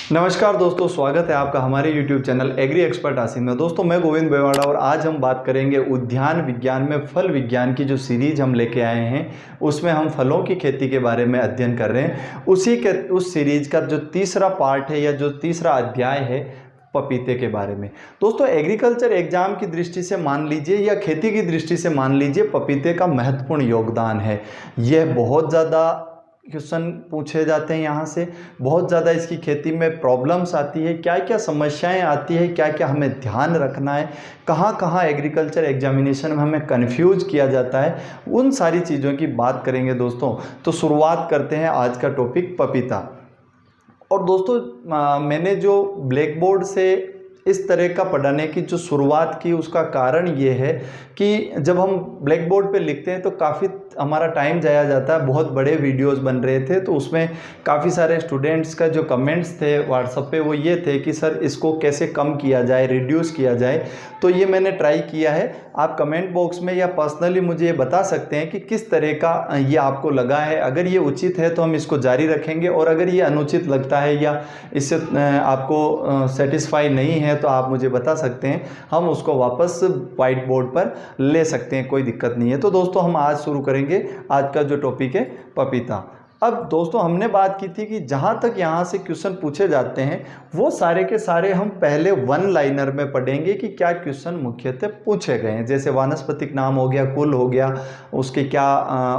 नमस्कार दोस्तों, स्वागत है आपका हमारे YouTube channel agri expert Asim में। दोस्तों मैं गोविंद बेवाड़ा और आज हम बात करेंगे उद्यान विज्ञान में फल विज्ञान की जो सीरीज हम लेके आए हैं, उसमें हम फलों की खेती के बारे में अध्ययन कर रहे हैं। उस सीरीज का जो तीसरा पार्ट है या जो तीसरा अध्याय है पपीते के बारे में। दोस्तों एग्रीकल्चर एग्जाम की दृष्टि से मान लीजिए या खेती की दृष्टि से मान लीजिए, पपीते का महत्वपूर्ण योगदान है। यह बहुत ज़्यादा क्वेश्चन पूछे जाते हैं यहाँ से, बहुत ज़्यादा इसकी खेती में प्रॉब्लम्स आती है, क्या क्या समस्याएं आती है, क्या क्या हमें ध्यान रखना है, कहाँ कहाँ एग्रीकल्चर एग्जामिनेशन में हमें कंफ्यूज किया जाता है, उन सारी चीज़ों की बात करेंगे दोस्तों। तो शुरुआत करते हैं आज का टॉपिक पपीता। और दोस्तों मैंने जो ब्लैक बोर्ड से इस तरह का पढ़ाने की जो शुरुआत की, उसका कारण ये है कि जब हम ब्लैक बोर्ड पे लिखते हैं तो काफ़ी हमारा टाइम जाया जाता है। बहुत बड़े वीडियोस बन रहे थे तो उसमें काफ़ी सारे स्टूडेंट्स का जो कमेंट्स थे व्हाट्सएप पे वो ये थे कि सर इसको कैसे कम किया जाए, रिड्यूस किया जाए। तो ये मैंने ट्राई किया है। आप कमेंट बॉक्स में या पर्सनली मुझे ये बता सकते हैं कि किस तरह का ये आपको लगा है। अगर ये उचित है तो हम इसको जारी रखेंगे, और अगर ये अनुचित लगता है या इससे आपको सेटिस्फाई नहीं है तो आप मुझे बता सकते हैं, हम उसको वापस वाइट बोर्ड पर ले सकते हैं, कोई दिक्कत नहीं है। तो दोस्तों हम आज शुरू करेंगे। आज का जो टॉपिक है पपीता। अब दोस्तों हमने बात की थी कि जहां तक यहां से क्वेश्चन पूछे जाते हैं वो सारे के सारे हम पहले वन लाइनर में पढ़ेंगे कि क्या क्वेश्चन मुख्यतः पूछे गए हैं। जैसे वानस्पतिक नाम हो गया, कुल हो गया, उसके क्या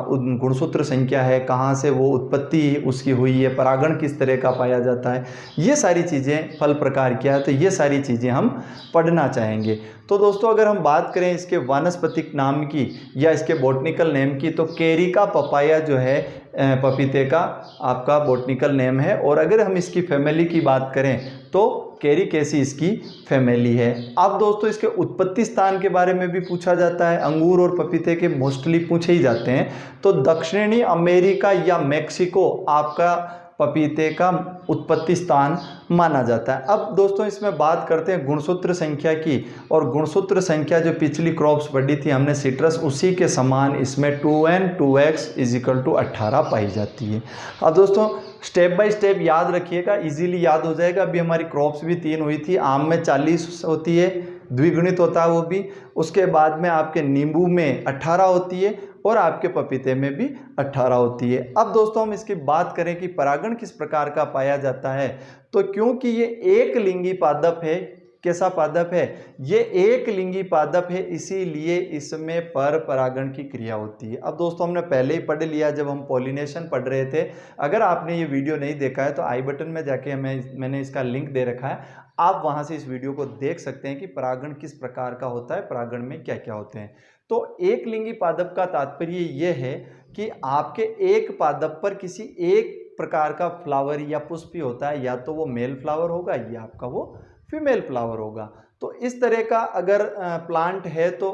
गुणसूत्र संख्या है, कहाँ से वो उत्पत्ति उसकी हुई है, परागण किस तरह का पाया जाता है, ये सारी चीज़ें, फल प्रकार क्या है, तो ये सारी चीज़ें हम पढ़ना चाहेंगे। तो दोस्तों अगर हम बात करें इसके वानस्पतिक नाम की या इसके बॉटनिकल नेम की, तो कैरिका पपाया जो है पपीते का आपका बॉटनिकल नेम है। और अगर हम इसकी फैमिली की बात करें तो कैरिकेसी इसकी फैमिली है। अब दोस्तों इसके उत्पत्ति स्थान के बारे में भी पूछा जाता है। अंगूर और पपीते के मोस्टली पूछे ही जाते हैं। तो दक्षिणी अमेरिका या मैक्सिको आपका पपीते का उत्पत्ति स्थान माना जाता है। अब दोस्तों इसमें बात करते हैं गुणसूत्र संख्या की, और गुणसूत्र संख्या जो पिछली क्रॉप्स पढ़ी थी हमने सिट्रस, उसी के समान इसमें 2n 2x = 18 पाई जाती है। अब दोस्तों स्टेप बाय स्टेप याद रखिएगा, इजीली याद हो जाएगा। अभी हमारी क्रॉप्स भी 3 हुई थी। आम में 40 होती है, द्विगुणित होता है वो भी। उसके बाद में आपके नींबू में 18 होती है, और आपके पपीते में भी 18 होती है। अब दोस्तों हम इसकी बात करें कि परागण किस प्रकार का पाया जाता है, तो क्योंकि ये एक लिंगी पादप है, कैसा पादप है, ये एक लिंगी पादप है, इसीलिए इसमें पर परागण की क्रिया होती है। अब दोस्तों हमने पहले ही पढ़ लिया जब हम पॉलिनेशन पढ़ रहे थे। अगर आपने ये वीडियो नहीं देखा है तो आई बटन में जाके मैंने इसका लिंक दे रखा है, आप वहां से इस वीडियो को देख सकते हैं कि परागण किस प्रकार का होता है, परागण में क्या क्या होते हैं। तो एक लिंगी पादप का तात्पर्य यह है कि आपके एक पादप पर किसी एक प्रकार का फ्लावर या पुष्प ही होता है, या तो वो मेल फ्लावर होगा या आपका वो फीमेल फ्लावर होगा। तो इस तरह का अगर प्लांट है तो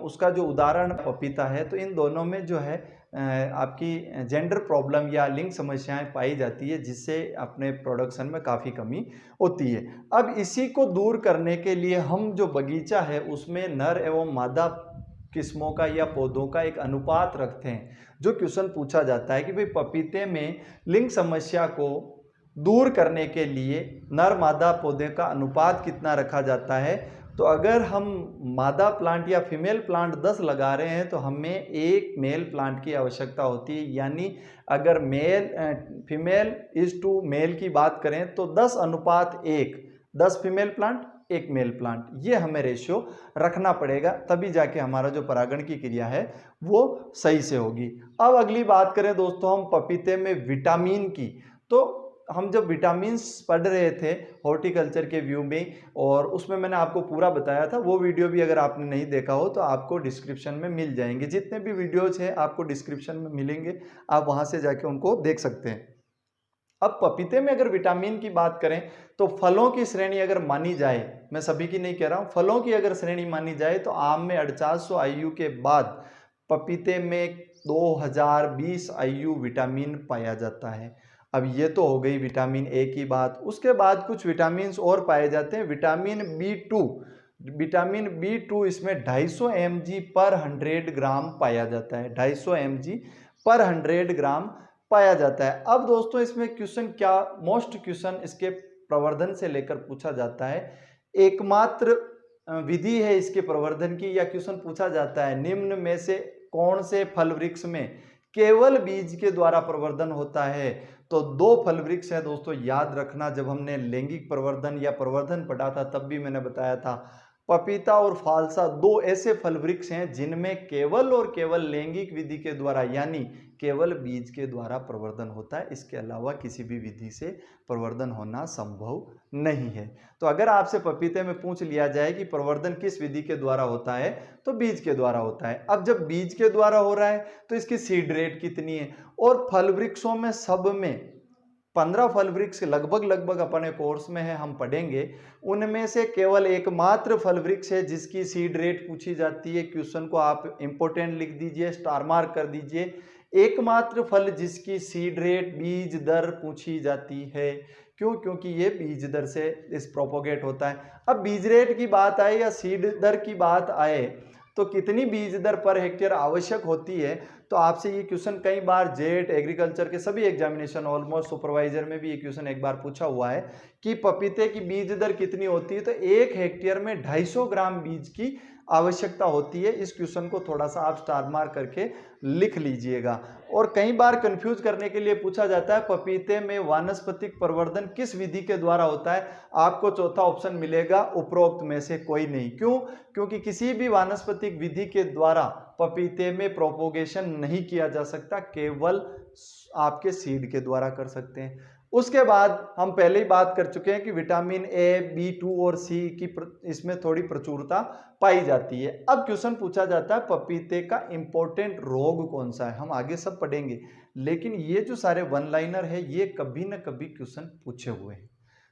उसका जो उदाहरण पपीता है, तो इन दोनों में जो है आपकी जेंडर प्रॉब्लम या लिंग समस्याएं पाई जाती है, जिससे अपने प्रोडक्शन में काफ़ी कमी होती है। अब इसी को दूर करने के लिए हम जो बगीचा है उसमें नर एवं मादा किस्मों का या पौधों का एक अनुपात रखते हैं। जो क्वेश्चन पूछा जाता है कि भाई पपीते में लिंग समस्या को दूर करने के लिए नर मादा पौधे का अनुपात कितना रखा जाता है, तो अगर हम मादा प्लांट या फीमेल प्लांट 10 लगा रहे हैं तो हमें एक मेल प्लांट की आवश्यकता होती है। यानी अगर फीमेल इज टू मेल की बात करें तो 10:1, 10 फीमेल प्लांट 1 मेल प्लांट, ये हमें रेशियो रखना पड़ेगा, तभी जाके हमारा जो परागण की क्रिया है वो सही से होगी। अब अगली बात करें दोस्तों हम पपीते में विटामिन की, तो हम जब विटामिन्स पढ़ रहे थे हॉर्टिकल्चर के व्यू में, और उसमें मैंने आपको पूरा बताया था। वो वीडियो भी अगर आपने नहीं देखा हो तो आपको डिस्क्रिप्शन में मिल जाएंगे, जितने भी वीडियोज हैं आपको डिस्क्रिप्शन में मिलेंगे, आप वहां से जाके उनको देख सकते हैं। अब पपीते में अगर विटामिन की बात करें तो फलों की श्रेणी अगर मानी जाए, मैं सभी की नहीं कह रहा हूं, फलों की अगर श्रेणी मानी जाए तो आम में 4800 IU के बाद पपीते में 2020 IU विटामिन पाया जाता है। अब ये तो हो गई विटामिन ए की बात। उसके बाद कुछ विटामिन और पाए जाते हैं। विटामिन बी टू इसमें 250 mg पर 100 ग्राम पाया जाता है, 250 mg पर 100 ग्राम पाया जाता है। अब दोस्तों इसमें क्वेश्चन क्या, मोस्ट क्वेश्चन इसके प्रवर्धन से लेकर पूछा जाता है, एकमात्र विधि है इसके प्रवर्धन की, या क्वेश्चन पूछा जाता है निम्न में से कौन से फल वृक्ष में केवल बीज के द्वारा प्रवर्धन होता है, तो दो फल वृक्ष है दोस्तों, याद रखना। जब हमने लैंगिक प्रवर्धन या प्रवर्धन पढ़ा था तब भी मैंने बताया था, पपीता और फालसा दो ऐसे फल वृक्ष हैं जिनमें केवल और केवल लैंगिक विधि के द्वारा यानी केवल बीज के द्वारा प्रवर्धन होता है, इसके अलावा किसी भी विधि से प्रवर्धन होना संभव नहीं है। तो अगर आपसे पपीते में पूछ लिया जाए कि प्रवर्धन किस विधि के द्वारा होता है, तो बीज के द्वारा होता है। अब जब बीज के द्वारा हो रहा है तो इसकी सीड रेट कितनी है, और फल वृक्षों में सब में 15 फल वृक्ष लगभग अपने कोर्स में है, हम पढ़ेंगे। उनमें से केवल एकमात्र फल वृक्ष है जिसकी सीड रेट पूछी जाती है। क्वेश्चन को आप इंपोर्टेंट लिख दीजिए, स्टार मार्क कर दीजिए। एकमात्र फल जिसकी सीड रेट बीज दर पूछी जाती है। क्यों? क्योंकि ये बीज दर से इस प्रोपोगेट होता है। अब बीज रेट की बात आए या सीड दर की बात आए तो कितनी बीज दर पर हेक्टेयर आवश्यक होती है, तो आपसे ये क्वेश्चन कई बार जेट, एग्रीकल्चर के सभी एग्जामिनेशन, ऑलमोस्ट सुपरवाइजर में भी ये क्वेश्चन एक बार पूछा हुआ है कि पपीते की बीज दर कितनी होती है, तो 1 हेक्टेयर में 250 ग्राम बीज की आवश्यकता होती है। इस क्वेश्चन को थोड़ा सा आप स्टार मार्क करके लिख लीजिएगा। और कई बार कंफ्यूज करने के लिए पूछा जाता है पपीते में वानस्पतिक प्रवर्धन किस विधि के द्वारा होता है, आपको चौथा ऑप्शन मिलेगा उपरोक्त में से कोई नहीं। क्यों? क्योंकि किसी भी वानस्पतिक विधि के द्वारा पपीते में प्रोपोगेशन नहीं किया जा सकता, केवल आपके सीड के द्वारा कर सकते हैं। उसके बाद हम पहले ही बात कर चुके हैं कि विटामिन ए, B2 और C की इसमें थोड़ी प्रचुरता पाई जाती है। अब क्वेश्चन पूछा जाता है पपीते का इंपॉर्टेंट रोग कौन सा है, हम आगे सब पढ़ेंगे, लेकिन ये जो सारे वन लाइनर है ये कभी ना कभी क्वेश्चन पूछे हुए हैं।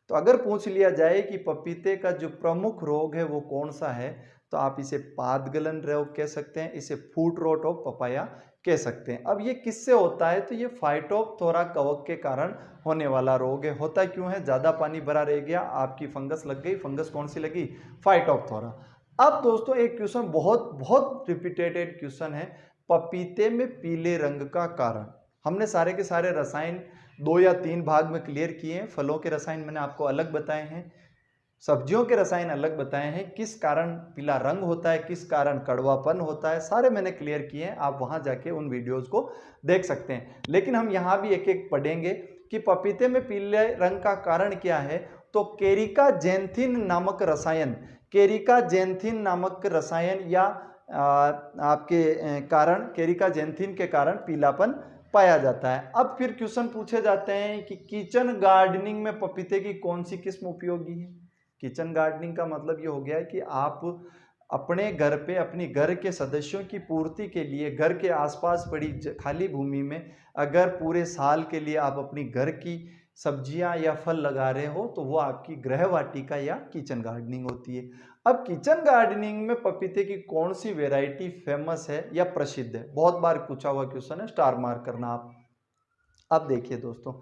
तो अगर पूछ लिया जाए कि पपीते का जो प्रमुख रोग है वो कौन सा है, तो आप इसे पादगलन रोग कह सकते हैं, इसे फूट रोट ऑफ पपाया कह सकते हैं। अब ये किससे होता है, तो ये फाइटोप्थोरा कवक के कारण होने वाला रोग है। होता क्यों है, ज्यादा पानी भरा रह गया, आपकी फंगस लग गई। फंगस कौन सी लगी? फाइटोप्थोरा। अब दोस्तों एक क्वेश्चन बहुत रिपीटेटेड क्वेश्चन है, पपीते में पीले रंग का कारण। हमने सारे के सारे रसायन 2 या 3 भाग में क्लियर किए हैं। फलों के रसायन मैंने आपको अलग बताए हैं, सब्जियों के रसायन अलग बताए हैं, किस कारण पीला रंग होता है, किस कारण कड़वापन होता है, सारे मैंने क्लियर किए हैं। आप वहां जाके उन वीडियोस को देख सकते हैं। लेकिन हम यहां भी एक एक पढ़ेंगे कि पपीते में पीले रंग का कारण क्या है। तो केरिका जेंथिन नामक रसायन, केरिका जेंथिन नामक रसायन या आपके कारण, केरिका जेंथिन के कारण पीलापन पाया जाता है। अब फिर क्वेश्चन पूछे जाते हैं कि किचन गार्डनिंग में पपीते की कौन सी किस्म उपयोगी है। किचन गार्डनिंग का मतलब ये हो गया है कि आप अपने घर पे अपनी घर के सदस्यों की पूर्ति के लिए घर के आसपास पड़ी खाली भूमि में अगर पूरे साल के लिए आप अपनी घर की सब्जियां या फल लगा रहे हो तो वो आपकी गृह वाटिका या किचन गार्डनिंग होती है। अब किचन गार्डनिंग में पपीते की कौन सी वैरायटी फेमस है या प्रसिद्ध है, बहुत बार पूछा हुआ क्वेश्चन है, स्टार मार्क करना आप। अब देखिए दोस्तों,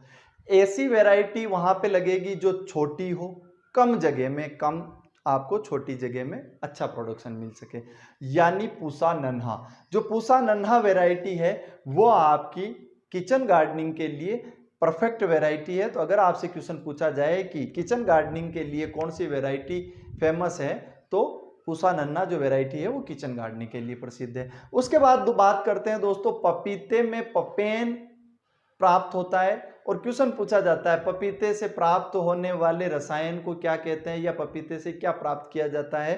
ऐसी वैरायटी वहां पे लगेगी जो छोटी हो, कम जगह में, कम आपको छोटी जगह में अच्छा प्रोडक्शन मिल सके, यानी पूसा नन्हा। जो पूसा नन्हा वैरायटी है वो आपकी किचन गार्डनिंग के लिए परफेक्ट वैरायटी है। तो अगर आपसे क्वेश्चन पूछा जाए कि किचन गार्डनिंग के लिए कौन सी वैरायटी फेमस है, तो पूसा नन्हा जो वैरायटी है वो किचन गार्डनिंग के लिए प्रसिद्ध है। उसके बाद बात करते हैं दोस्तों, पपीते में पपेन प्राप्त होता है और क्वेश्चन पूछा जाता है पपीते से प्राप्त होने वाले रसायन को क्या कहते हैं या पपीते से क्या प्राप्त किया जाता है।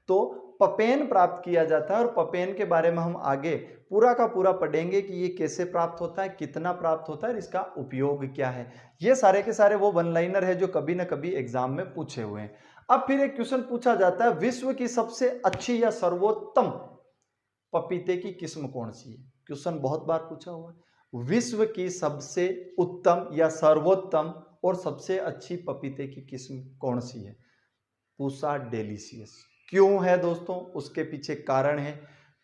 तो पपेन प्राप्त किया जाता है और पपेन के बारे में हम आगे पूरा का पूरा पढ़ेंगे कि ये कैसे प्राप्त होता है, कितना प्राप्त होता है और इसका उपयोग क्या है। ये सारे के सारे वो वन लाइनर है जो कभी ना कभी एग्जाम में पूछे हुए हैं। अब फिर एक क्वेश्चन पूछा जाता है, विश्व की सबसे अच्छी या सर्वोत्तम पपीते की किस्म कौन सी है। क्वेश्चन बहुत बार पूछा हुआ है, विश्व की सबसे उत्तम या सर्वोत्तम और सबसे अच्छी पपीते की किस्म कौन सी है। पूसा डेलिशियस। क्यों है दोस्तों, उसके पीछे कारण है।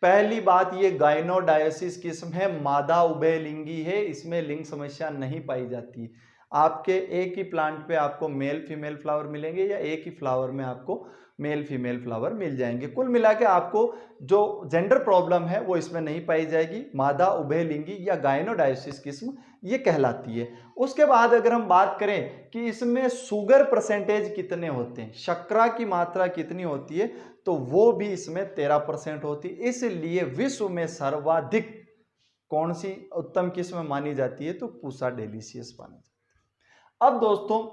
पहली बात, ये गाइनोडायोसिस किस्म है, मादा उभयलिंगी है, इसमें लिंग समस्या नहीं पाई जाती। आपके एक ही प्लांट पे आपको मेल फीमेल फ्लावर मिलेंगे या एक ही फ्लावर में आपको मेल फीमेल फ्लावर मिल जाएंगे। कुल मिला के आपको जो जेंडर प्रॉब्लम है वो इसमें नहीं पाई जाएगी। मादा उभयलिंगी या गायनोडायोसिस किस्म ये कहलाती है। उसके बाद अगर हम बात करें कि इसमें शुगर परसेंटेज कितने होते हैं, शर्करा की मात्रा कितनी होती है, तो वो भी इसमें 13% होती है। इसलिए विश्व में सर्वाधिक कौन सी उत्तम किस्म मानी जाती है, तो पूसा डेलिशियस मानी जाती है। अब दोस्तों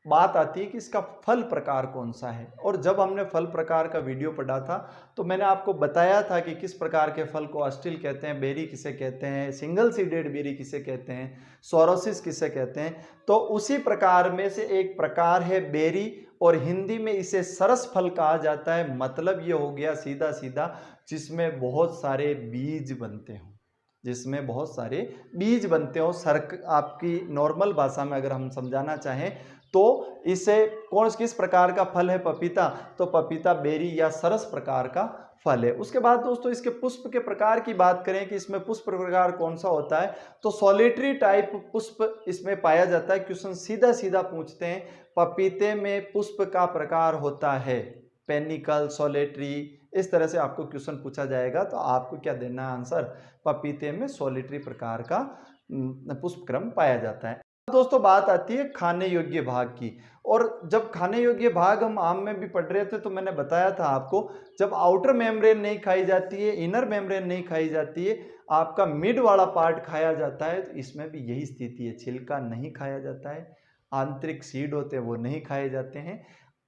बात आती है कि इसका फल प्रकार कौन सा है। और जब हमने फल प्रकार का वीडियो पढ़ा था तो मैंने आपको बताया था कि किस प्रकार के फल को अस्टिल कहते हैं, बेरी किसे कहते हैं, सिंगल सीडेड बेरी किसे कहते हैं, सोरोसिस किसे कहते हैं। तो उसी प्रकार में से एक प्रकार है बेरी, और हिंदी में इसे सरस फल कहा जाता है। मतलब ये हो गया सीधा सीधा जिसमें बहुत सारे बीज बनते हो, जिसमें बहुत सारे बीज बनते हो। आपकी नॉर्मल भाषा में अगर हम समझाना चाहें तो इसे किस प्रकार का फल है पपीता, तो पपीता बेरी या सरस प्रकार का फल है। उसके बाद दोस्तों इसके पुष्प के प्रकार की बात करें कि इसमें पुष्प प्रकार कौन सा होता है, तो सॉलिटरी टाइप पुष्प इसमें पाया जाता है। क्वेश्चन सीधा सीधा पूछते हैं पपीते में पुष्प का प्रकार होता है पेनिकल, सॉलिटरी, इस तरह से आपको क्वेश्चन पूछा जाएगा। तो आपको क्या देना है आंसर, पपीते में सॉलिटरी प्रकार का पुष्प क्रम पाया जाता है। दोस्तों बात आती है खाने योग्य भाग की। और जब खाने योग्य भाग हम आम में भी पढ़ रहे थे तो मैंने बताया था आपको, जब आउटर मेम्ब्रेन नहीं खाई जाती है, इनर मेम्ब्रेन नहीं खाई जाती है, आपका मिड वाला पार्ट खाया जाता है। तो इसमें भी यही स्थिति है, छिलका नहीं खाया जाता है, आंतरिक सीड होते हैं वो नहीं खाए जाते हैं।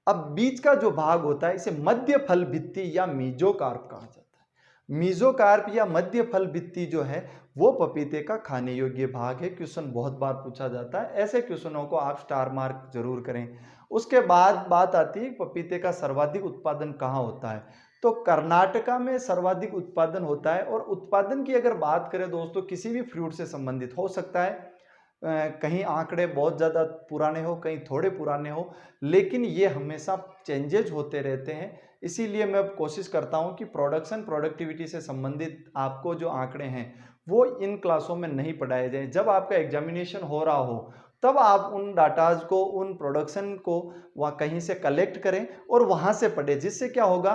अब बीच का जो भाग होता है इसे मध्य फल भित्ति या मीजोकार्प कहा जाता है। मीजोकार्प या मध्य फल भित्ति जो है वो पपीते का खाने योग्य भाग है। क्वेश्चन बहुत बार पूछा जाता है, ऐसे क्वेश्चनों को आप स्टार मार्क जरूर करें। उसके बाद बात आती है पपीते का सर्वाधिक उत्पादन कहाँ होता है, तो कर्नाटका में सर्वाधिक उत्पादन होता है। और उत्पादन की अगर बात करें दोस्तों किसी भी फ्रूट से संबंधित हो सकता है, कहीं आंकड़े बहुत ज़्यादा पुराने हो, कहीं थोड़े पुराने हो, लेकिन ये हमेशा चेंजेज होते रहते हैं। इसीलिए मैं कोशिश करता हूं कि प्रोडक्शन प्रोडक्टिविटी से संबंधित आपको जो आंकड़े हैं वो इन क्लासों में नहीं पढ़ाए जाएं। जब आपका एग्जामिनेशन हो रहा हो तब आप उन डाटाज को, उन प्रोडक्शन को वहाँ कहीं से कलेक्ट करें और वहाँ से पढ़ें, जिससे क्या होगा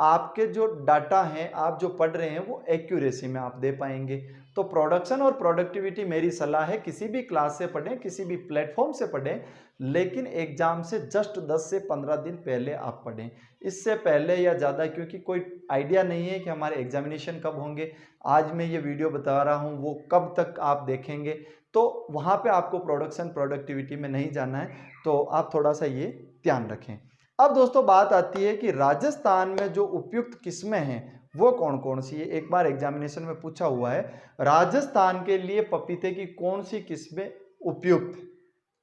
आपके जो डाटा हैं, आप जो पढ़ रहे हैं वो एक्यूरेसी में आप दे पाएंगे। तो प्रोडक्शन और प्रोडक्टिविटी मेरी सलाह है किसी भी क्लास से पढ़ें, किसी भी प्लेटफॉर्म से पढ़ें, लेकिन एग्जाम से जस्ट 10 से 15 दिन पहले आप पढ़ें। इससे पहले या ज़्यादा, क्योंकि कोई आइडिया नहीं है कि हमारे एग्जामिनेशन कब होंगे, आज मैं ये वीडियो बता रहा हूँ वो कब तक आप देखेंगे, तो वहाँ पे आपको प्रोडक्शन प्रोडक्टिविटी में नहीं जाना है। तो आप थोड़ा सा ये ध्यान रखें। अब दोस्तों बात आती है कि राजस्थान में जो उपयुक्त किस्में हैं वो कौन कौन सी है। एक बार एग्जामिनेशन में पूछा हुआ है राजस्थान के लिए पपीते की कौन सी किस्में उपयुक्त,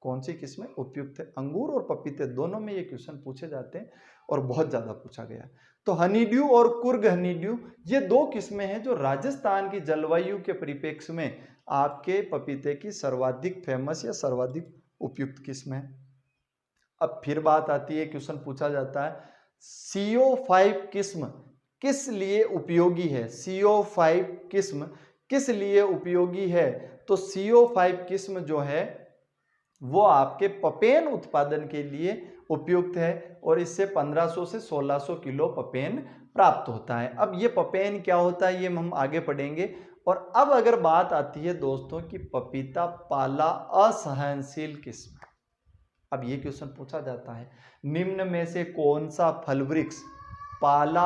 कौन सी किस्में उपयुक्त है। अंगूर और पपीते दोनों में ये क्वेश्चन पूछे जाते हैं और बहुत ज्यादा पूछा गया। तो हनीड्यू और कुर्ग हनीड्यू ये दो किस्में हैं जो राजस्थान की जलवायु के परिप्रेक्ष्य में आपके पपीते की सर्वाधिक फेमस या सर्वाधिक उपयुक्त किस्म है। अब फिर बात आती है, क्वेश्चन पूछा जाता है CO5 किस्म किस लिए उपयोगी है, CO5 किस्म किस लिए उपयोगी है। तो CO5 किस्म जो है वो आपके पपेन उत्पादन के लिए उपयुक्त है और इससे 1500 से 1600 किलो पपेन प्राप्त होता है। अब ये पपेन क्या होता है ये हम आगे पढ़ेंगे। और अब अगर बात आती है दोस्तों कि पपीता पाला असहनशील किस्म, अब ये क्वेश्चन पूछा जाता है निम्न में से कौन सा फल वृक्ष पाला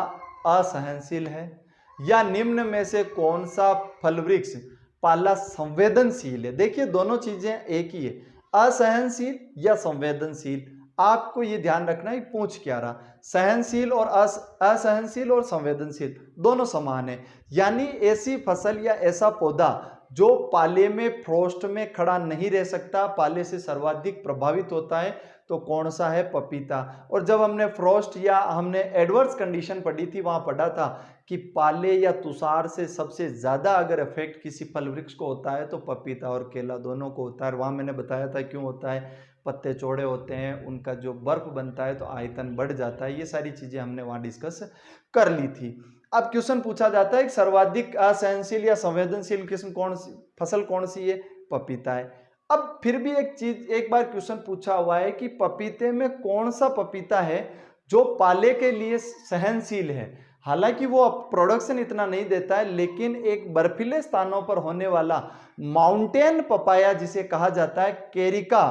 असहनशील है, या निम्न में से कौन सा फल वृक्ष पाला संवेदनशील है। देखिए दोनों चीजें एक ही है, असहनशील या संवेदनशील। आपको ये ध्यान रखना है पूछ क्या रहा, सहनशील और असहनशील और संवेदनशील दोनों समान है। यानी ऐसी फसल या ऐसा पौधा जो पाले में फ्रोस्ट में खड़ा नहीं रह सकता, पाले से सर्वाधिक प्रभावित होता है, तो कौन सा है, पपीता। और जब हमने फ्रोस्ट या हमने एडवर्स कंडीशन पढ़ी थी वहां पढ़ा था कि पाले या तुषार से सबसे ज्यादा अगर इफेक्ट किसी फल वृक्ष को होता है तो पपीता और केला दोनों को होता है। वहां मैंने बताया था क्यों होता है, पत्ते चौड़े होते हैं, उनका जो बर्फ बनता है तो आयतन बढ़ जाता है। ये सारी चीजें हमने वहां डिस्कस कर ली थी। अब क्वेश्चन पूछा जाता है कि सर्वाधिक असहनशील या संवेदनशील किस्म कौन सी, फसल कौन सी है, पपीता है। अब फिर भी एक चीज, एक बार क्वेश्चन पूछा हुआ है कि पपीते में कौन सा पपीता है जो पाले के लिए सहनशील है। हालांकि वो प्रोडक्शन इतना नहीं देता है, लेकिन एक बर्फीले स्थानों पर होने वाला माउंटेन पपाया जिसे कहा जाता है कैरिका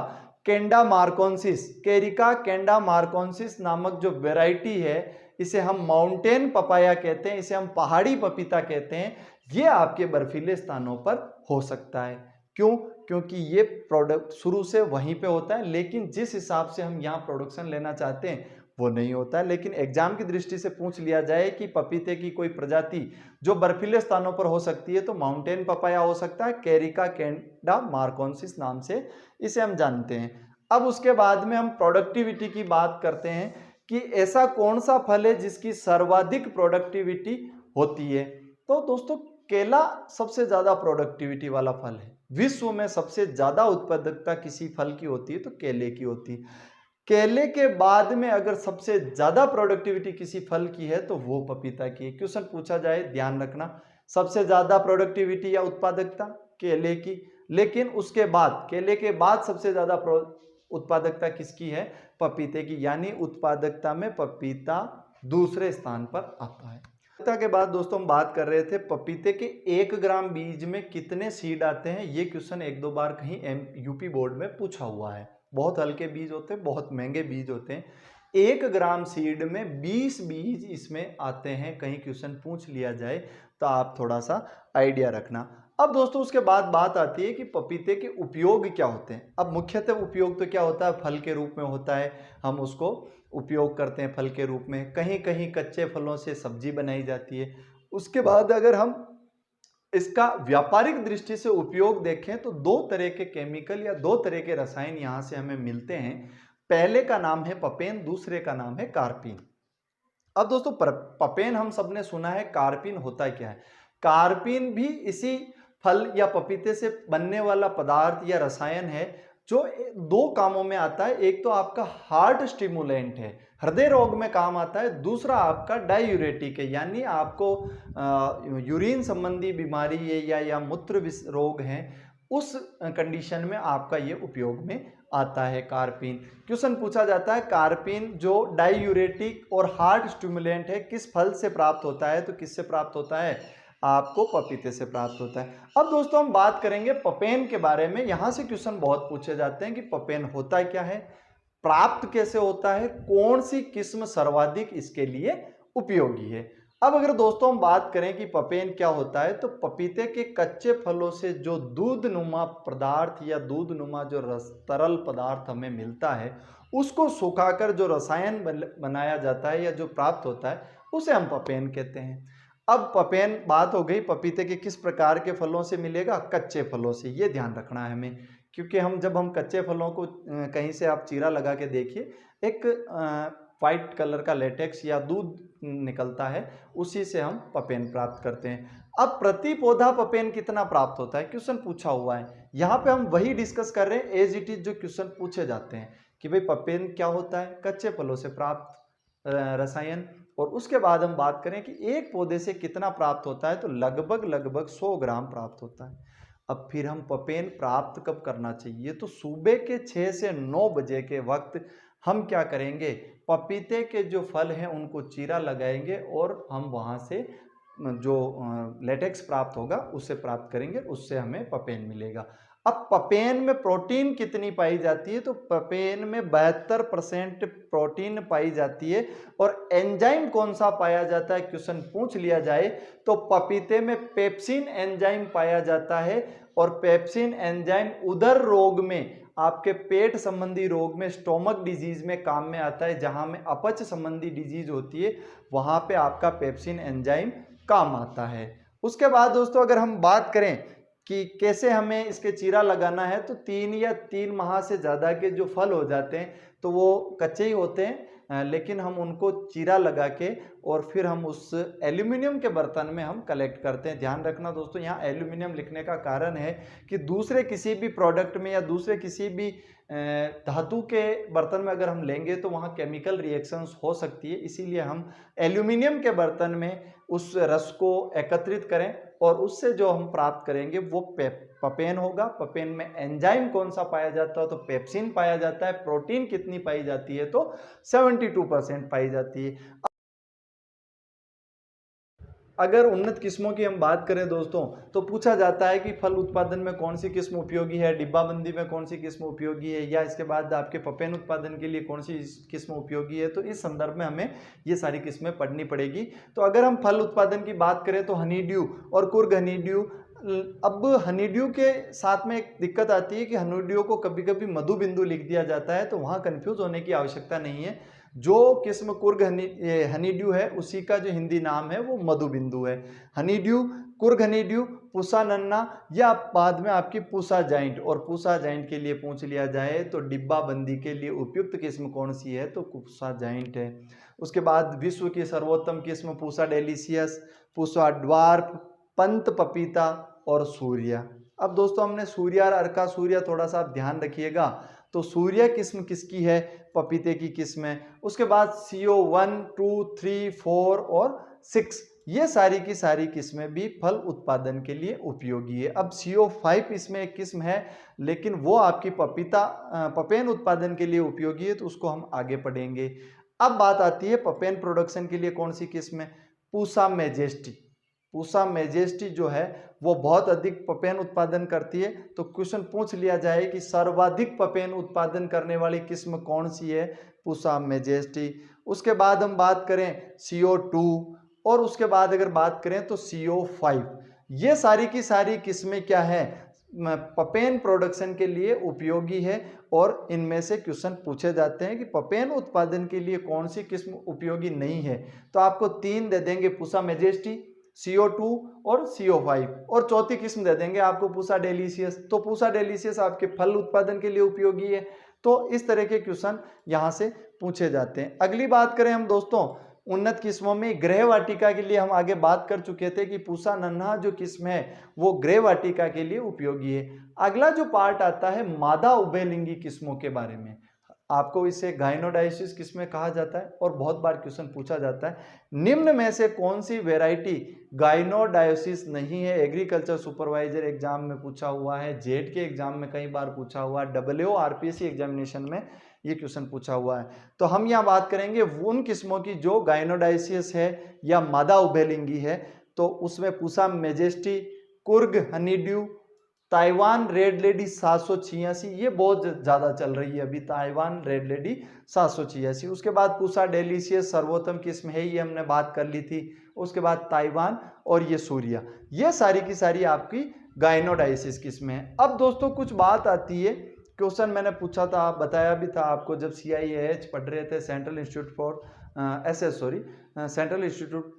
कैंडा मार्कोन्सिस, कैरिका कैंडा मार्कोन्सिस नामक जो वैरायटी है, इसे हम माउंटेन पपाया कहते हैं, इसे हम पहाड़ी पपीता कहते हैं। ये आपके बर्फीले स्थानों पर हो सकता है। क्यों? क्योंकि ये प्रोडक्ट शुरू से वहीं पे होता है, लेकिन जिस हिसाब से हम यहाँ प्रोडक्शन लेना चाहते हैं वो नहीं होता है। लेकिन एग्जाम की दृष्टि से पूछ लिया जाए कि पपीते की कोई प्रजाति जो बर्फीले स्थानों पर हो सकती है, तो माउंटेन पपाया हो सकता है, कैरिका कैंडा मार्कोन्सिस नाम से इसे हम जानते हैं। अब उसके बाद में हम प्रोडक्टिविटी की बात करते हैं कि ऐसा कौन सा फल है जिसकी सर्वाधिक प्रोडक्टिविटी होती है। तो दोस्तों केला सबसे ज्यादा प्रोडक्टिविटी वाला फल है। विश्व में सबसे ज्यादा उत्पादकता किसी फल की होती है तो केले की होती है। केले के बाद में अगर सबसे ज्यादा प्रोडक्टिविटी किसी फल की है तो वो पपीता की है। क्वेश्चन पूछा जाए, ध्यान रखना, सबसे ज्यादा प्रोडक्टिविटी या उत्पादकता केले की, लेकिन उसके बाद केले के बाद सबसे ज्यादा उत्पादकता किसकी है? पपीते की, यानी उत्पादकता में पपीता दूसरे स्थान पर आता है। के बाद दोस्तों हम बात कर रहे थे पपीते के 1 ग्राम बीज में कितने सीड आते हैं। ये क्वेश्चन एक दो बार कहीं यूपी बोर्ड में पूछा हुआ है। बहुत हल्के बीज होते हैं, बहुत महंगे बीज होते हैं। 1 ग्राम सीड में 20 बीज इसमें आते हैं, कहीं क्वेश्चन पूछ लिया जाए तो आप थोड़ा सा आइडिया रखना। अब दोस्तों उसके बाद बात आती है कि पपीते के उपयोग क्या होते हैं। अब मुख्यतः उपयोग तो क्या होता है, फल के रूप में होता है, हम उसको उपयोग करते हैं फल के रूप में। कहीं कहीं कच्चे फलों से सब्जी बनाई जाती है। उसके बाद अगर हम इसका व्यापारिक दृष्टि से उपयोग देखें तो 2 तरह के केमिकल या 2 तरह के रसायन यहां से हमें मिलते हैं। पहले का नाम है पपेन, दूसरे का नाम है कार्पिन। अब दोस्तों पपेन हम सबने सुना है, कार्पिन होता क्या है? कार्पिन भी इसी फल या पपीते से बनने वाला पदार्थ या रसायन है जो 2 कामों में आता है। एक तो आपका हार्ट स्टिमुलेंट है, हृदय रोग में काम आता है। दूसरा आपका डायूरेटिक है, यानी आपको यूरिन संबंधी बीमारी है या मूत्र रोग है, उस कंडीशन में आपका ये उपयोग में आता है कार्पिन। क्वेश्चन पूछा जाता है कार्पिन जो डायूरेटिक और हार्ट स्टिमुलेंट है किस फल से प्राप्त होता है? तो किससे प्राप्त होता है? आपको पपीते से प्राप्त होता है। अब दोस्तों हम बात करेंगे पपेन के बारे में। यहां से क्वेश्चन बहुत पूछे जाते हैं कि पपेन होता क्या है, प्राप्त कैसे होता है, कौन सी किस्म सर्वाधिक इसके लिए उपयोगी है। अब अगर दोस्तों हम बात करें कि पपेन क्या होता है, तो पपीते के कच्चे फलों से जो दूधनुमा पदार्थ या दूधनुमा जो तरल पदार्थ हमें मिलता है, उसको सुखाकर जो रसायन बनाया जाता है या जो प्राप्त होता है, उसे हम पपेन कहते हैं। अब पपेन बात हो गई, पपीते के किस प्रकार के फलों से मिलेगा? कच्चे फलों से। ये ध्यान रखना है हमें, क्योंकि जब हम कच्चे फलों को कहीं से आप चीरा लगा के देखिए, एक वाइट कलर का लेटेक्स या दूध निकलता है, उसी से हम पपेन प्राप्त करते हैं। अब प्रति पौधा पपेन कितना प्राप्त होता है, क्वेश्चन पूछा हुआ है। यहाँ पे हम वही डिस्कस कर रहे हैं एज इट इज जो क्वेश्चन पूछे जाते हैं कि भाई पपेन क्या होता है, कच्चे फलों से प्राप्त रसायन। और उसके बाद हम बात करें कि एक पौधे से कितना प्राप्त होता है, तो लगभग 100 ग्राम प्राप्त होता है। अब फिर हम पपेन प्राप्त कब करना चाहिए, तो सुबह के 6 से 9 बजे के वक्त हम क्या करेंगे, पपीते के जो फल हैं उनको चीरा लगाएंगे और हम वहां से जो लेटेक्स प्राप्त होगा उससे प्राप्त करेंगे, उससे हमें पपेन मिलेगा। अब पपेन में प्रोटीन कितनी पाई जाती है, तो पपेन में 72% प्रोटीन पाई जाती है। और एंजाइम कौन सा पाया जाता है, क्वेश्चन पूछ लिया जाए तो पपीते में पेप्सिन एंजाइम पाया जाता है। और पेप्सिन एंजाइम उदर रोग में, आपके पेट संबंधी रोग में, स्टोमक डिजीज में काम में आता है। जहां में अपच संबंधी डिजीज होती है वहां पे आपका पेप्सिन एंजाइम काम आता है। उसके बाद दोस्तों अगर हम बात करें कि कैसे हमें इसके चीरा लगाना है, तो 3 या 3 माह से ज़्यादा के जो फल हो जाते हैं तो वो कच्चे ही होते हैं, लेकिन हम उनको चीरा लगा के और फिर हम उस एल्यूमिनियम के बर्तन में हम कलेक्ट करते हैं। ध्यान रखना दोस्तों, यहाँ एल्यूमिनियम लिखने का कारण है कि दूसरे किसी भी प्रोडक्ट में या दूसरे किसी भी धातु के बर्तन में अगर हम लेंगे तो वहाँ केमिकल रिएक्शंस हो सकती है, इसीलिए हम एल्यूमिनियम के बर्तन में उस रस को एकत्रित करें और उससे जो हम प्राप्त करेंगे वो पपेन होगा। पपेन में एंजाइम कौन सा पाया जाता है, तो पेप्सिन पाया जाता है। प्रोटीन कितनी पाई जाती है, तो 72% पाई जाती है। अगर उन्नत किस्मों की हम बात करें दोस्तों, तो पूछा जाता है कि फल उत्पादन में कौन सी किस्म उपयोगी है, डिब्बाबंदी में कौन सी किस्म उपयोगी है, या इसके बाद आपके पपेन उत्पादन के लिए कौन सी किस्म उपयोगी है। तो इस संदर्भ में हमें ये सारी किस्में पढ़नी पड़ेगी। तो अगर हम फल उत्पादन की बात करें तो हनीड्यू और कुर्ग हनीड्यू। अब हनीड्यू के साथ में एक दिक्कत आती है कि हनीड्यू को कभी कभी मधु बिंदु लिख दिया जाता है, तो वहां कंफ्यूज होने की आवश्यकता नहीं है। जो किस्म कुर्ग हनीड्यू है उसी का जो हिंदी नाम है वो मधु बिंदु है। हनीड्यू, कुर्ग हनीड्यू, पूसा नन्ना, या बाद में आपकी पूसा जाइंट। और पूसा जाइंट के लिए पूछ लिया जाए तो डिब्बा बंदी के लिए उपयुक्त किस्म कौन सी है, तो पूसा जाइंट है। उसके बाद विश्व की सर्वोत्तम किस्म पूसा डेलिशियस, पूसा ड्वार्फ, पंत पपीता और सूर्या। अब दोस्तों हमने सूर्या और अर्का सूर्या थोड़ा सा आप ध्यान रखिएगा। तो सूर्या किस्म किसकी है, पपीते की किस्म है। उसके बाद CO 1, 2, 3, 4 और 6, ये सारी की सारी किस्में भी फल उत्पादन के लिए उपयोगी है। अब CO 5 इसमें एक किस्म है, लेकिन वो आपकी पपेन उत्पादन के लिए उपयोगी है, तो उसको हम आगे पढ़ेंगे। अब बात आती है पपेन प्रोडक्शन के लिए कौन सी किस्म है, पूसा मेजेस्टी। पूसा मेजेस्टी जो है वो बहुत अधिक पपेन उत्पादन करती है। तो क्वेश्चन पूछ लिया जाए कि सर्वाधिक पपेन उत्पादन करने वाली किस्म कौन सी है, पूसा मेजेस्टी। उसके बाद हम बात करें CO2, और उसके बाद अगर बात करें तो CO 5। ये सारी की सारी किस्में क्या है, पपेन प्रोडक्शन के लिए उपयोगी है। और इनमें से क्वेश्चन पूछे जाते हैं कि पपेन उत्पादन के लिए कौन सी किस्म उपयोगी नहीं है, तो आपको 3 दे देंगे, पूसा मेजेस्टी, CO2 और CO 5, और चौथी किस्म दे देंगे आपको पूसा डेलिशियस। तो पूसा डेलिशियस आपके फल उत्पादन के लिए उपयोगी है। तो इस तरह के क्वेश्चन यहां से पूछे जाते हैं। अगली बात करें हम दोस्तों उन्नत किस्मों में, गृह वाटिका के लिए हम आगे बात कर चुके थे कि पूसा नन्हा जो किस्म है वो गृह वाटिका के लिए उपयोगी है। अगला जो पार्ट आता है मादा उभयलिंगी किस्मों के बारे में। आपको इसे गाइनोडाइसिस किस्में कहा जाता है, और बहुत बार क्वेश्चन पूछा जाता है निम्न में से कौन सी वैरायटी गाइनोडायोसिस नहीं है। एग्रीकल्चर सुपरवाइजर एग्जाम में पूछा हुआ है, जेट के एग्जाम में कई बार पूछा हुआ है, WRPSC एग्जामिनेशन में ये क्वेश्चन पूछा हुआ है। तो हम यहाँ बात करेंगे उन किस्मों की जो गाइनोडाइसिस है या मादा उभयलिंगी है। तो उसमें Pusa majesty, Coorg honeydew, Taiwan red lady 786, ये बहुत ज्यादा चल रही है अभी, ताइवान रेड लेडी 786। उसके बाद पूसा डेलिशियस सर्वोत्तम किस्म है, ये हमने बात कर ली थी। उसके बाद ताइवान और ये सूर्या, ये सारी की सारी आपकी गाइनोडाइसिस किस्में हैं। अब दोस्तों कुछ बात आती है, क्वेश्चन मैंने पूछा था, बताया भी था आपको जब CIAH पढ़ रहे थे, सेंट्रल इंस्टीट्यूट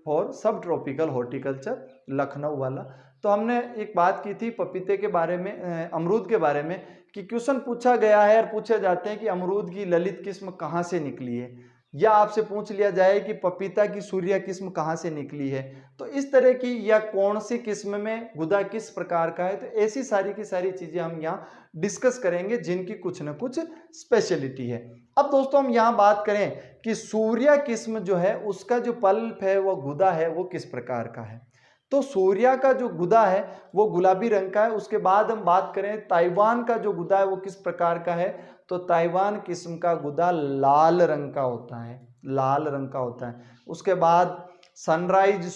फॉर सब ट्रॉपिकल हॉर्टिकल्चर लखनऊ वाला। तो हमने एक बात की थी पपीते के बारे में, अमरूद के बारे में, कि क्वेश्चन पूछा गया है और पूछे जाते हैं कि अमरूद की ललित किस्म कहाँ से निकली है, या आपसे पूछ लिया जाए कि पपीता की सूर्या किस्म कहाँ से निकली है। तो इस तरह की, या कौन सी किस्म में गुदा किस प्रकार का है, तो ऐसी सारी की सारी चीजें हम यहाँ डिस्कस करेंगे जिनकी कुछ न कुछ स्पेशलिटी है। अब दोस्तों हम यहाँ बात करें कि सूर्या किस्म जो है उसका जो पल्प है, वो गुदा है, वो किस प्रकार का है। तो सूर्या का जो गुदा है वो गुलाबी रंग का है। उसके बाद हम बात करें ताइवान का जो गुदा है वो किस प्रकार का है, तो ताइवान किस्म का गुदा लाल रंग का होता है, लाल रंग का होता है। उसके बाद सनराइज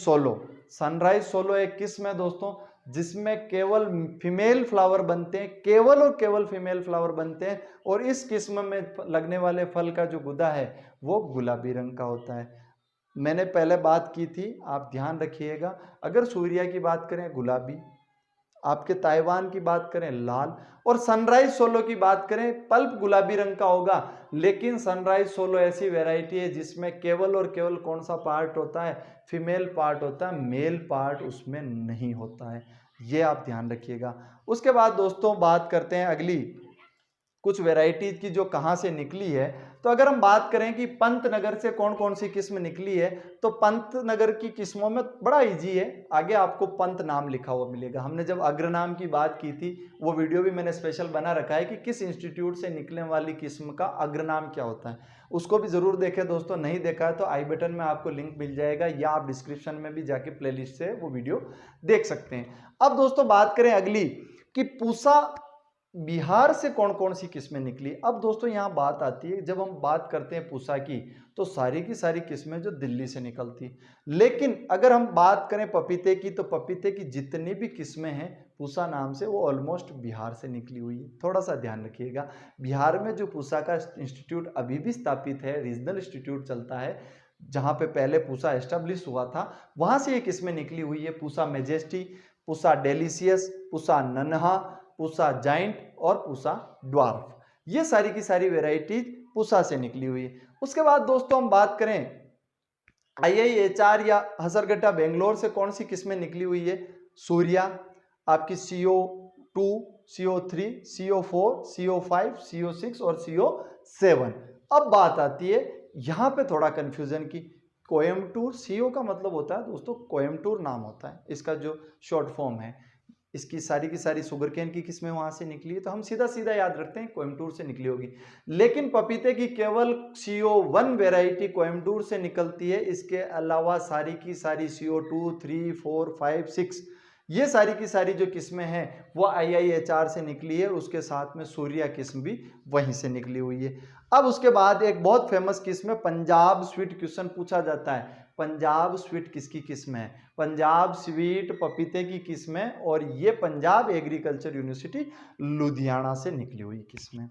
सोलो एक किस्म है दोस्तों जिसमें केवल फीमेल फ्लावर बनते हैं, केवल और केवल फीमेल फ्लावर बनते हैं, और इस किस्म में लगने वाले फल का जो गुदा है वो गुलाबी रंग का होता है। मैंने पहले बात की थी, आप ध्यान रखिएगा। अगर सूर्या की बात करें गुलाबी, आपके ताइवान की बात करें लाल, और सनराइज सोलो की बात करें पल्प गुलाबी रंग का होगा। लेकिन सनराइज सोलो ऐसी वैरायटी है जिसमें केवल और केवल कौन सा पार्ट होता है, फीमेल पार्ट होता है, मेल पार्ट उसमें नहीं होता है, ये आप ध्यान रखिएगा। उसके बाद दोस्तों बात करते हैं अगली, कुछ वैरायटीज की जो कहाँ से निकली है, तो अगर हम बात करें कि पंतनगर से कौन कौन सी किस्म निकली है, तो पंतनगर की किस्मों में बड़ा इजी है, आगे आपको पंत नाम लिखा हुआ मिलेगा। हमने जब अग्रनाम की बात की थी, वो वीडियो भी मैंने स्पेशल बना रखा है कि किस इंस्टीट्यूट से निकलने वाली किस्म का अग्रनाम क्या होता है, उसको भी जरूर देखें दोस्तों। नहीं देखा है तो आई बटन में आपको लिंक मिल जाएगा, या आप डिस्क्रिप्शन में भी जाके प्लेलिस्ट से वो वीडियो देख सकते हैं। अब दोस्तों बात करें अगली कि पूसा बिहार से कौन कौन सी किस्में निकली। अब दोस्तों यहाँ बात आती है, जब हम बात करते हैं पूसा की, तो सारी की सारी किस्में जो दिल्ली से निकलती, लेकिन अगर हम बात करें पपीते की, तो पपीते की जितनी भी किस्में हैं पूसा नाम से, वो ऑलमोस्ट बिहार से निकली हुई है। थोड़ा सा ध्यान रखिएगा, बिहार में जो पूसा का इंस्टीट्यूट अभी भी स्थापित है, रीजनल इंस्टीट्यूट चलता है, जहाँ पे पहले पूसा एस्टेब्लिश हुआ था, वहां से ये किस्में निकली हुई है। पूसा मेजेस्टी, पूसा डेलिशियस, पूसा नन्हा, पूसा जाइंट और पूसा ड्वार्फ, ये सारी की सारी वेराइटीज पूसा से निकली हुई है। उसके बाद दोस्तों हम बात करें IIHR या हसरगट्टा बेंगलोर से कौन सी किस्में निकली हुई है। सूर्या, आपकी CO2, CO3, CO4, CO5, CO6 और CO7। अब बात आती है यहां पे थोड़ा कंफ्यूजन की, कोयम्बटूर, CO का मतलब होता है दोस्तों कोयम्बटूर नाम होता है, इसका जो शॉर्ट फॉर्म है। इसकी सारी की सारी शुगर केन की किस्में वहां से निकली है, तो हम सीधा सीधा याद रखते हैं कोयम्बटूर से निकली होगी। लेकिन पपीते की केवल CO1 वेराइटी कोयम्बटूर से निकलती है, इसके अलावा सारी की सारी CO2, 3, 4, 5, 6 ये सारी की सारी जो किस्में हैं वो IIHR से निकली है। उसके साथ में सूर्या किस्म भी वहीं से निकली हुई है। अब उसके बाद एक बहुत फेमस किस्म है पंजाब स्वीट, क्वेश्चन पूछा जाता है पंजाब स्वीट किसकी किस्म है। पंजाब स्वीट पपीते की किस्म है, और ये पंजाब एग्रीकल्चर यूनिवर्सिटी लुधियाना से निकली हुई किस्म है।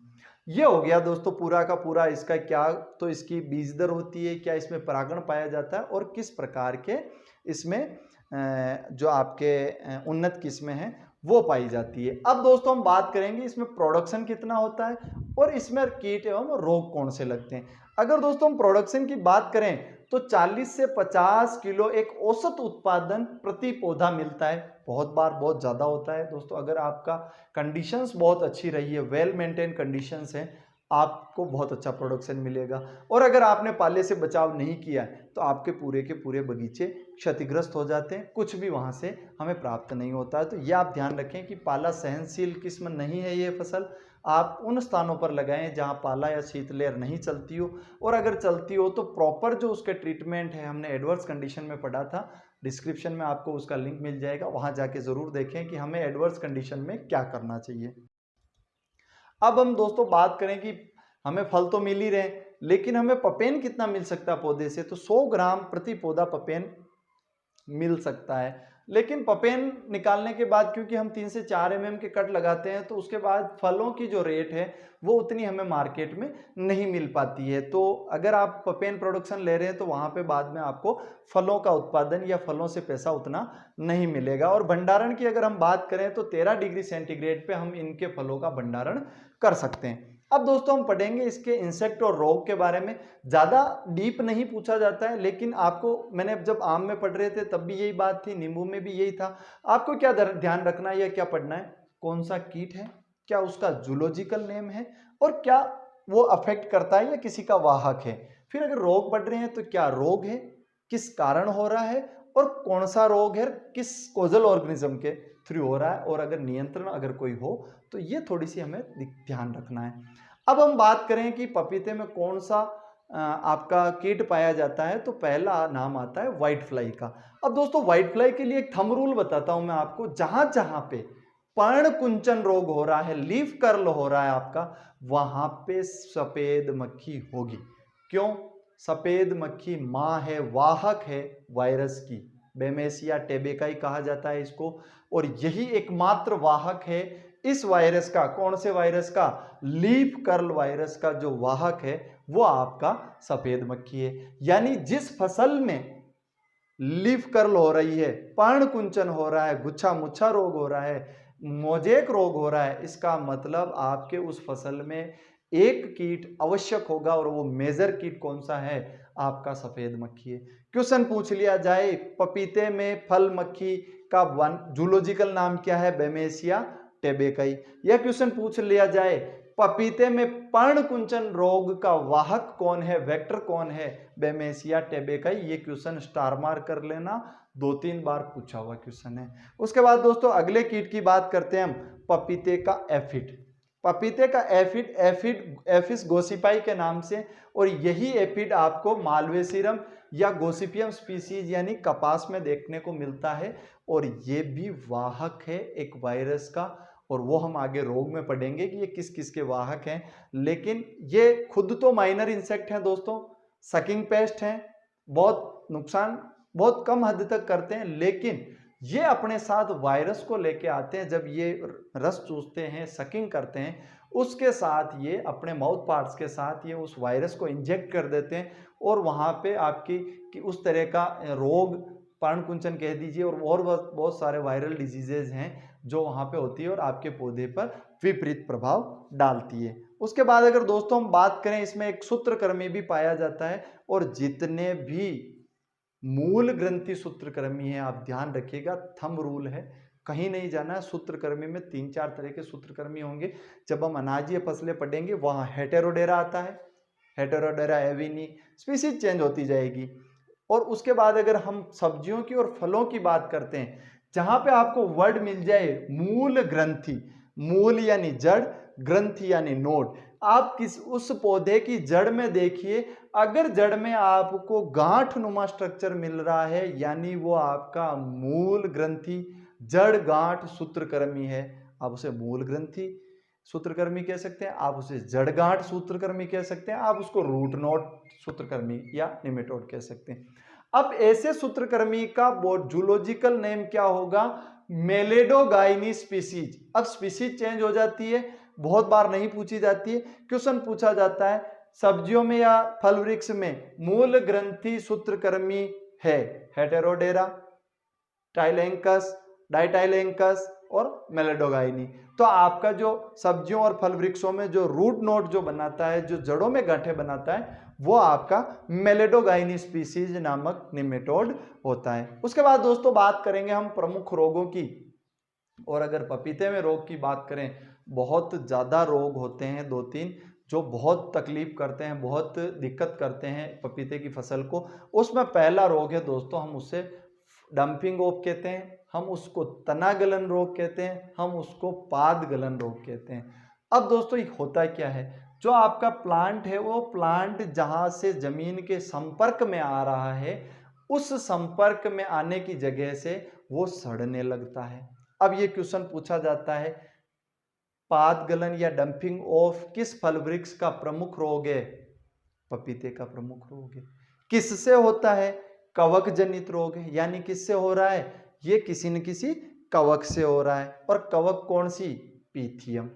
ये हो गया दोस्तों पूरा का पूरा इसका क्या, तो इसकी बीज दर होती है, क्या इसमें परागण पाया जाता है, और किस प्रकार के इसमें जो आपके उन्नत किस्में हैं वो पाई जाती है। अब दोस्तों हम बात करेंगे इसमें प्रोडक्शन कितना होता है और इसमें कीट एवं रोग कौन से लगते हैं। अगर दोस्तों हम प्रोडक्शन की बात करें तो 40 से 50 किलो एक औसत उत्पादन प्रति पौधा मिलता है। बहुत बार बहुत ज़्यादा होता है दोस्तों, अगर आपका कंडीशंस बहुत अच्छी रही है, वेल मेंटेन कंडीशंस हैं, आपको बहुत अच्छा प्रोडक्शन मिलेगा। और अगर आपने पाले से बचाव नहीं किया तो आपके पूरे के पूरे बगीचे क्षतिग्रस्त हो जाते हैं, कुछ भी वहाँ से हमें प्राप्त नहीं होता है। तो ये आप ध्यान रखें कि पाला सहनशील किस्म नहीं है ये फसल। आप उन स्थानों पर लगाएं जहाँ पाला या शीतलहर नहीं चलती हो, और अगर चलती हो तो प्रॉपर जो उसके ट्रीटमेंट है, हमने एडवर्स कंडीशन में पढ़ा था, डिस्क्रिप्शन में आपको उसका लिंक मिल जाएगा, वहाँ जाके ज़रूर देखें कि हमें एडवर्स कंडीशन में क्या करना चाहिए। अब हम दोस्तों बात करें कि हमें फल तो मिल ही रहे, लेकिन हमें पपेन कितना मिल सकता है पौधे से, तो 100 ग्राम प्रति पौधा पपेन मिल सकता है। लेकिन पपेन निकालने के बाद क्योंकि हम 3 से 4 mm के कट लगाते हैं, तो उसके बाद फलों की जो रेट है वो उतनी हमें मार्केट में नहीं मिल पाती है। तो अगर आप पपेन प्रोडक्शन ले रहे हैं तो वहाँ पे बाद में आपको फलों का उत्पादन या फलों से पैसा उतना नहीं मिलेगा। और भंडारण की अगर हम बात करें तो 13 डिग्री सेंटीग्रेड पे हम इनके फलों का भंडारण कर सकते हैं। अब दोस्तों हम पढ़ेंगे इसके इंसेक्ट और रोग के बारे में। ज़्यादा डीप नहीं पूछा जाता है, लेकिन आपको मैंने जब आम में पढ़ रहे थे तब भी यही बात थी, नींबू में भी यही था। आपको क्या ध्यान रखना है या क्या पढ़ना है, कौन सा कीट है, क्या उसका जूलॉजिकल नेम है, और क्या वो अफेक्ट करता है या किसी का वाहक है। फिर अगर रोग पढ़ रहे हैं तो क्या रोग है, किस कारण हो रहा है, और कौन सा रोग है, किस कोजल ऑर्गेनिज्म के थ्रू हो रहा है, और अगर नियंत्रण अगर कोई हो तो ये थोड़ी सी हमें ध्यान रखना है। अब हम बात करें कि पपीते में कौन सा आपका कीट पाया जाता है, तो पहला नाम आता है व्हाइट फ्लाई का। अब दोस्तों व्हाइट फ्लाई के लिए एक थंब रूल बताता हूं मैं आपको, जहां जहां पे पर्ण कुंचन रोग हो रहा है, लीफ कर्ल हो रहा है आपका, वहां पे सफेद मक्खी होगी। क्यों? सफेद मक्खी माँ है, वाहक है वायरस की, बेमेसिया टेबेकाई कहा जाता है इसको, और यही एकमात्र वाहक है इस वायरस का। कौन से वायरस का? लीफ कर्ल वायरस का जो वाहक है वो आपका सफेद मक्खी है। यानी जिस फसल में लीफ कर्ल हो रही है, पर्ण कुंचन हो रहा है, गुच्छा मुच्छा रोग हो रहा है, मोजेक रोग हो रहा है, इसका मतलब आपके उस फसल में एक कीट आवश्यक होगा, और वो मेजर कीट कौन सा है? आपका सफेद मक्खी है। क्वेश्चन पूछ लिया जाए पपीते में फल मक्खी का जूलॉजिकल नाम क्या है? बेमेसिया टेबेकाई। यह क्वेश्चन पूछ लिया जाए पपीते में पर्णकुंचन रोग का वाहक कौन है, वेक्टर कौन है, बेमेसिया टेबेकाई। ये क्वेश्चन स्टार मार्क कर लेना, 2-3 बार पूछा हुआ क्वेश्चन है। उसके बाद दोस्तों अगले कीट की बात करते हैं हम, पपीते का एफिड। पपीते का एफिड एफिस गोसिपाई के नाम से, और यही एफिड आपको मालवेसीरम या गोसिपियम स्पीसीज यानी कपास में देखने को मिलता है, और ये भी वाहक है एक वायरस का, और वो हम आगे रोग में पढ़ेंगे कि ये किस किस के वाहक हैं। लेकिन ये खुद तो माइनर इंसेक्ट हैं दोस्तों, सकिंग पेस्ट हैं, बहुत नुकसान बहुत कम हद तक करते हैं, लेकिन ये अपने साथ वायरस को लेके आते हैं। जब ये रस चूसते हैं, सकिंग करते हैं, उसके साथ ये अपने माउथ पार्ट्स के साथ ये उस वायरस को इंजेक्ट कर देते हैं, और वहाँ पे आपकी कि उस तरह का रोग, पर्णकुंचन कह दीजिए, और बहुत सारे वायरल डिजीजेज हैं जो वहाँ पे होती है और आपके पौधे पर विपरीत प्रभाव डालती है। उसके बाद अगर दोस्तों हम बात करें, इसमें एक सूत्रकृमि भी पाया जाता है, और जितने भी मूल ग्रंथि सूत्रकृमि है, आप ध्यान रखिएगा, थंब रूल है, कहीं नहीं जाना है। सूत्रकृमि में 3-4 तरह के सूत्रकृमि होंगे। जब हम अनाजीय फसलें पढ़ेंगे वहां हेटेरोडेरा आता है, हेटेरोडेरा एविनी, स्पीसीज चेंज होती जाएगी। और उसके बाद अगर हम सब्जियों की और फलों की बात करते हैं, जहां पे आपको वर्ड मिल जाए मूल ग्रंथि, मूल यानी जड़, ग्रंथि यानी नोड, आप किस उस पौधे की जड़ में देखिए, अगर जड़ में आपको गांठ नुमा स्ट्रक्चर मिल रहा है, यानी वो आपका मूल ग्रंथि जड़ गांठ सूत्रकृमि है। आप उसे मूल ग्रंथि सूत्रकृमि कह सकते हैं, आप उसे जड़ गांठ सूत्रकृमि कह सकते हैं, आप उसको रूट नोड सूत्रकृमि या निमेटोड कह सकते हैं। अब ऐसे सूत्रकृमि का जूलॉजिकल नेम क्या होगा, मेलेडोगाइनी स्पीसीज। अब स्पीसीज चेंज हो जाती है, बहुत बार नहीं पूछी जाती है, क्वेश्चन पूछा जाता है सब्जियों में या फल वृक्ष में मूल ग्रंथि सूत्रकृमि है हेटेरोडेरा, टाइलेंकस, डाइटाइलेंकस और मेलेडोगाइनी। तो आपका जो सब्जियों और फल वृक्षों में जो रूट नोड जो बनाता है, जो जड़ों में गांठें बनाता है, वो आपका मेलेडोगाइनी स्पीसीज नामक निमेटोड होता है। उसके बाद दोस्तों बात करेंगे हम प्रमुख रोगों की, और अगर पपीते में रोग की बात करें, बहुत ज़्यादा रोग होते हैं 2-3 जो बहुत तकलीफ करते हैं, बहुत दिक्कत करते हैं पपीते की फसल को। उसमें पहला रोग है दोस्तों, हम उससे डंपिंग ऑफ कहते हैं, हम उसको तना गलन रोग कहते हैं, हम उसको पाद गलन रोग कहते हैं। अब दोस्तों ये होता क्या है, जो आपका प्लांट है वो प्लांट जहां से जमीन के संपर्क में आ रहा है, उस संपर्क में आने की जगह से वो सड़ने लगता है। अब ये क्वेश्चन पूछा जाता है, पाद गलन या डंपिंग ऑफ किस फल वृक्ष का प्रमुख रोग है, पपीते का प्रमुख रोग है। किससे होता है, कवक जनित रोग है, यानी किससे हो रहा है, ये किसी न किसी कवक से हो रहा है। और कवक कौन सी, पीथियम,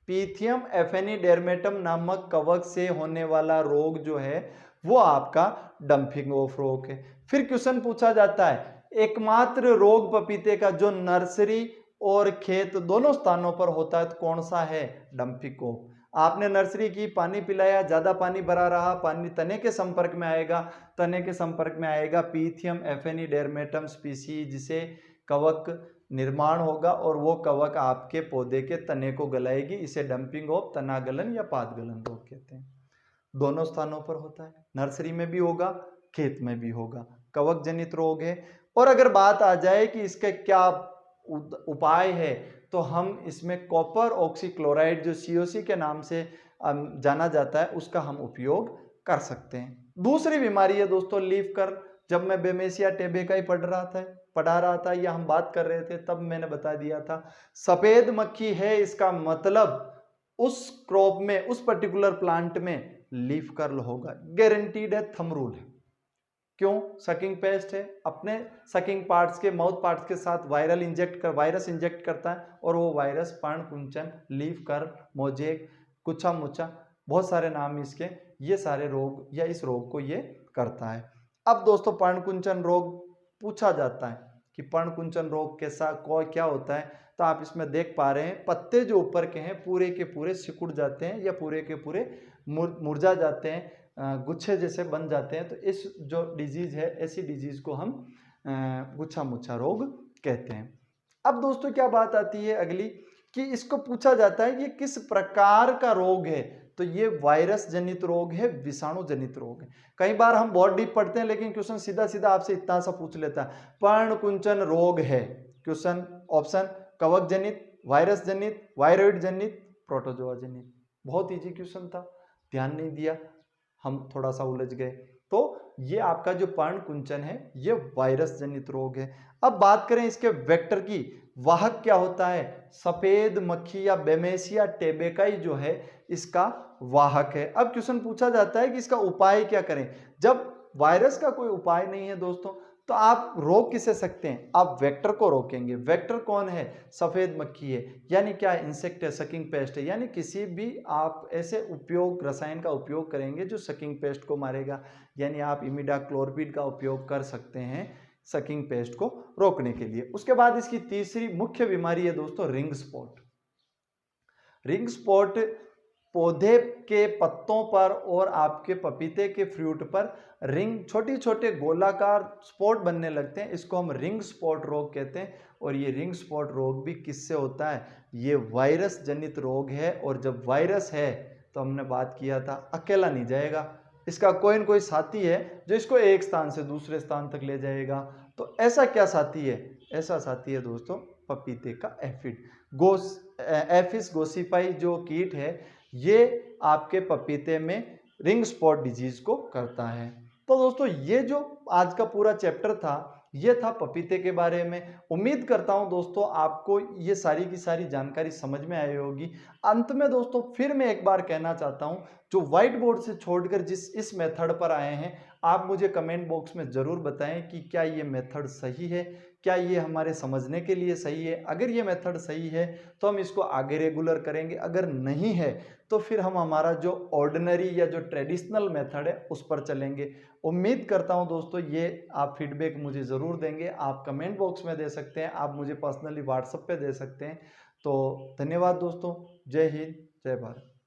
पीथियम एफेनिडेर्मेटम नामक कवक से होने वाला रोग जो है वो आपका डंपिंग ऑफ रोग है। फिर क्वेश्चन पूछा जाता है, एकमात्र रोग पपीते का जो नर्सरी और खेत दोनों स्थानों पर होता है तो कौन सा है, डंपिंग ऑफ। आपने नर्सरी की, पानी पिलाया, ज्यादा पानी भरा रहा, पानी तने के संपर्क में आएगा, तने के संपर्क में आएगा पीथियम एफेनिडेर्मेटम स्पीसीज से कवक निर्माण होगा, और वो कवक आपके पौधे के तने को गलाएगी। इसे डंपिंग ऑफ, तना गलन या पाद गलन रोग कहते हैं। दोनों स्थानों पर होता है, नर्सरी में भी होगा, खेत में भी होगा, कवक जनित रोग है। और अगर बात आ जाए कि इसके क्या उपाय है, तो हम इसमें कॉपर ऑक्सीक्लोराइड जो COC के नाम से जाना जाता है, उसका हम उपयोग कर सकते हैं। दूसरी बीमारी है दोस्तों लीफ कर्ल। जब मैं बेमेसिया टेबेकाई पढ़ा रहा था या हम बात कर रहे थे, तब मैंने बता दिया था सफेद मक्खी है, इसका मतलब उस क्रॉप में, उस पर्टिकुलर प्लांट में लीफ कर्ल होगा, गारंटीड है, थंब रूल है। क्यों, सकिंग पेस्ट है, अपने सकिंग पार्ट्स के, माउथ पार्ट्स के साथ वायरस इंजेक्ट करता है, और वो वायरस पर्णकुंचन, लीफ कर्ल, मोजेक, कुछा मुचा, बहुत सारे नाम इसके, ये सारे रोग या इस रोग को ये करता है। अब दोस्तों पर्णकुंचन रोग पूछा जाता है कि पर्णकुंचन रोग के साथ क्या होता है, तो आप इसमें देख पा रहे हैं पत्ते जो ऊपर के हैं पूरे के पूरे सिकुड़ जाते हैं या पूरे के पूरे मुरझा जाते हैं, गुच्छे जैसे बन जाते हैं। तो इस जो डिजीज है, ऐसी डिजीज को हम गुच्छा मुच्छा रोग कहते हैं। अब दोस्तों क्या बात आती है अगली, कि इसको पूछा जाता है कि किस प्रकार का रोग है, तो ये वायरस जनित रोग है, विषाणु जनित रोग है। कई बार हम बहुत डीप पढ़ते हैं लेकिन क्वेश्चन सीधा सीधा आपसे इतना सा पूछ लेता है, पर्णकुंचन रोग है, क्वेश्चन ऑप्शन कवक जनित, वायरस जनित, वायरॉइड जनित, प्रोटोजोआ जनित। बहुत इजी क्वेश्चन था, ध्यान नहीं दिया, हम थोड़ा सा उलझ गए। तो ये आपका जो पर्णकुंचन है ये वायरस जनित रोग है। अब बात करें इसके वेक्टर की, वाहक क्या होता है, सफेद मक्खी या बेमेसिया टेबेकाई जो है इसका वाहक है। अब क्वेश्चन पूछा जाता है कि इसका उपाय क्या करें। जब वायरस का कोई उपाय नहीं है दोस्तों, तो आप रोक किसे सकते हैं, आप वेक्टर को रोकेंगे। वेक्टर कौन है, सफेद मक्खी है, यानी क्या इंसेक्ट है, सकिंग पेस्ट है, यानी किसी भी आप ऐसे उपयोग रसायन का उपयोग करेंगे जो सकिंग पेस्ट को मारेगा, यानी आप इमिडाक्लोरपिड का उपयोग कर सकते हैं सकिंग पेस्ट को रोकने के लिए। उसके बाद इसकी तीसरी मुख्य बीमारी है दोस्तों रिंग स्पॉट। रिंग स्पॉट पौधे के पत्तों पर और आपके पपीते के फ्रूट पर रिंग, छोटी छोटे गोलाकार स्पॉट बनने लगते हैं, इसको हम रिंग स्पॉट रोग कहते हैं। और ये रिंग स्पॉट रोग भी किससे होता है, ये वायरस जनित रोग है। और जब वायरस है तो हमने बात किया था अकेला नहीं जाएगा, इसका कोई न कोई साथी है जो इसको एक स्थान से दूसरे स्थान तक ले जाएगा। तो ऐसा क्या साथी है, ऐसा साथी है दोस्तों पपीते का एफिड, एफिस गोसिपाई जो कीट है ये आपके पपीते में रिंग स्पॉट डिजीज को करता है। तो दोस्तों ये जो आज का पूरा चैप्टर था ये था पपीते के बारे में। उम्मीद करता हूं दोस्तों आपको ये सारी की सारी जानकारी समझ में आई होगी। अंत में दोस्तों फिर मैं एक बार कहना चाहता हूं, जो व्हाइट बोर्ड से छोड़कर जिस इस मेथड पर आए हैं, आप मुझे कमेंट बॉक्स में जरूर बताएं कि क्या ये मेथड सही है, क्या ये हमारे समझने के लिए सही है। अगर ये मेथड सही है तो हम इसको आगे रेगुलर करेंगे, अगर नहीं है तो फिर हम हमारा जो ऑर्डिनरी या जो ट्रेडिशनल मेथड है उस पर चलेंगे। उम्मीद करता हूं दोस्तों ये आप फीडबैक मुझे ज़रूर देंगे, आप कमेंट बॉक्स में दे सकते हैं, आप मुझे पर्सनली व्हाट्सएप पे दे सकते हैं। तो धन्यवाद दोस्तों, जय हिंद, जय भारत।